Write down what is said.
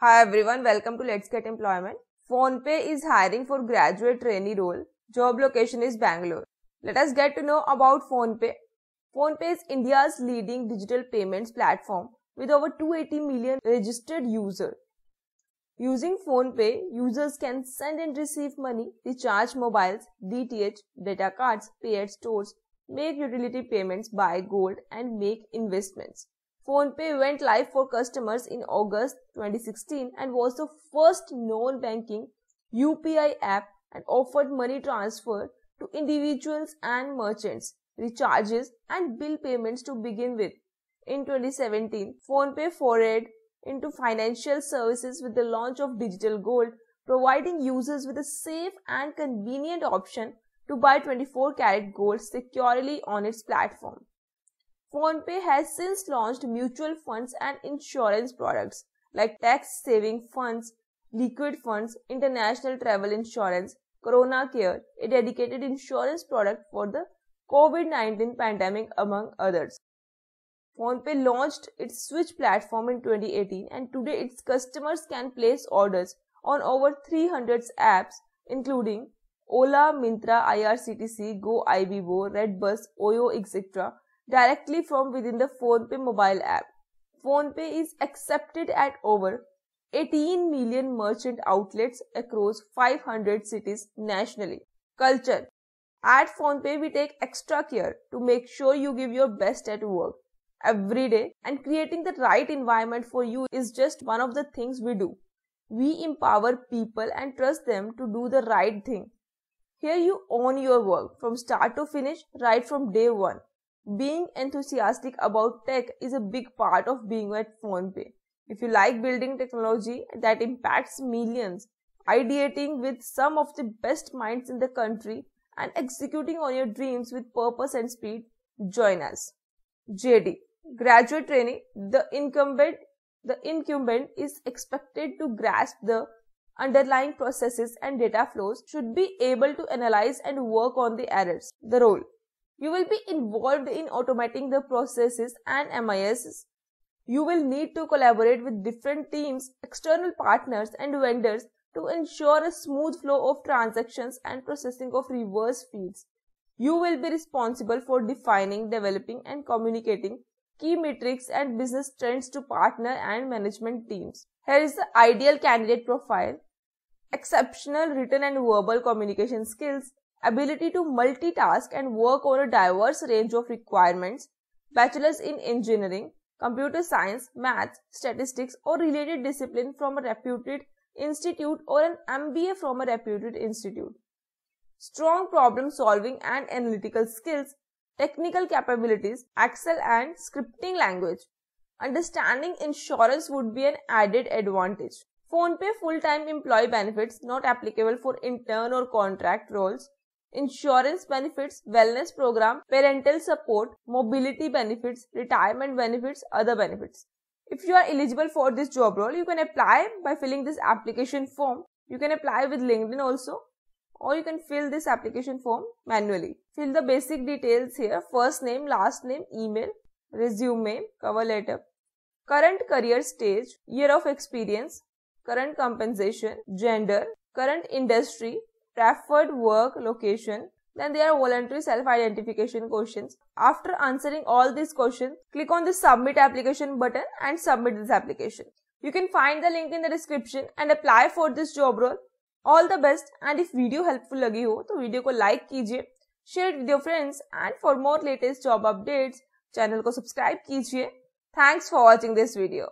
Hi everyone, welcome to Let's Get Employment. PhonePe is hiring for graduate trainee role. Job location is Bangalore. Let us get to know about PhonePe. PhonePe is India's leading digital payments platform with over 280 million registered users. Using PhonePe, users can send and receive money, recharge mobiles, DTH, data cards, pay at stores, make utility payments, buy gold and make investments. PhonePe went live for customers in August 2016 and was the first non-banking UPI app and offered money transfer to individuals and merchants, recharges and bill payments to begin with. In 2017, PhonePe forayed into financial services with the launch of digital gold, providing users with a safe and convenient option to buy 24-karat gold securely on its platform. PhonePe has since launched mutual funds and insurance products like tax saving funds, liquid funds, international travel insurance, Corona Care, a dedicated insurance product for the COVID-19 pandemic, among others. PhonePe launched its Switch platform in 2018 and today its customers can place orders on over 300 apps including Ola, Myntra, IRCTC, Go, Ibibo, Redbus, Oyo, etc. directly from within the PhonePe mobile app. PhonePe is accepted at over 18 million merchant outlets across 500 cities nationally. Culture. At PhonePe, we take extra care to make sure you give your best at work every day, and creating the right environment for you is just one of the things we do. We empower people and trust them to do the right thing. Here you own your work from start to finish, right from day one. Being enthusiastic about tech is a big part of being at PhonePe. If you like building technology that impacts millions, ideating with some of the best minds in the country, and executing on your dreams with purpose and speed, join us. JD. Graduate trainee, the incumbent is expected to grasp the underlying processes and data flows, should be able to analyze and work on the errors. The role. You will be involved in automating the processes and MIS. You will need to collaborate with different teams, external partners and vendors to ensure a smooth flow of transactions and processing of reverse feeds. You will be responsible for defining, developing and communicating key metrics and business trends to partner and management teams. Here is the ideal candidate profile. Exceptional written and verbal communication skills, ability to multitask and work on a diverse range of requirements, bachelor's in engineering, computer science, maths, statistics or related discipline from a reputed institute or an MBA from a reputed institute. Strong problem solving and analytical skills, technical capabilities, Excel and scripting language. Understanding insurance would be an added advantage. PhonePe full-time employee benefits not applicable for intern or contract roles. Insurance benefits, wellness program, parental support, mobility benefits, retirement benefits, other benefits. If you are eligible for this job role, you can apply by filling this application form. You can apply with LinkedIn also, or you can fill this application form manually. Fill the basic details here: first name, last name, email, resume, cover letter, current career stage, year of experience, current compensation, gender, current industry, preferred work location. Then there are voluntary self-identification questions. After answering all these questions, click on the submit application button and submit this application. You can find the link in the description and apply for this job role. All the best, and if video helpful लगी हो तो video को like कीजिए, share with your friends, and for more latest job updates, channel को subscribe कीजिए. Thanks for watching this video.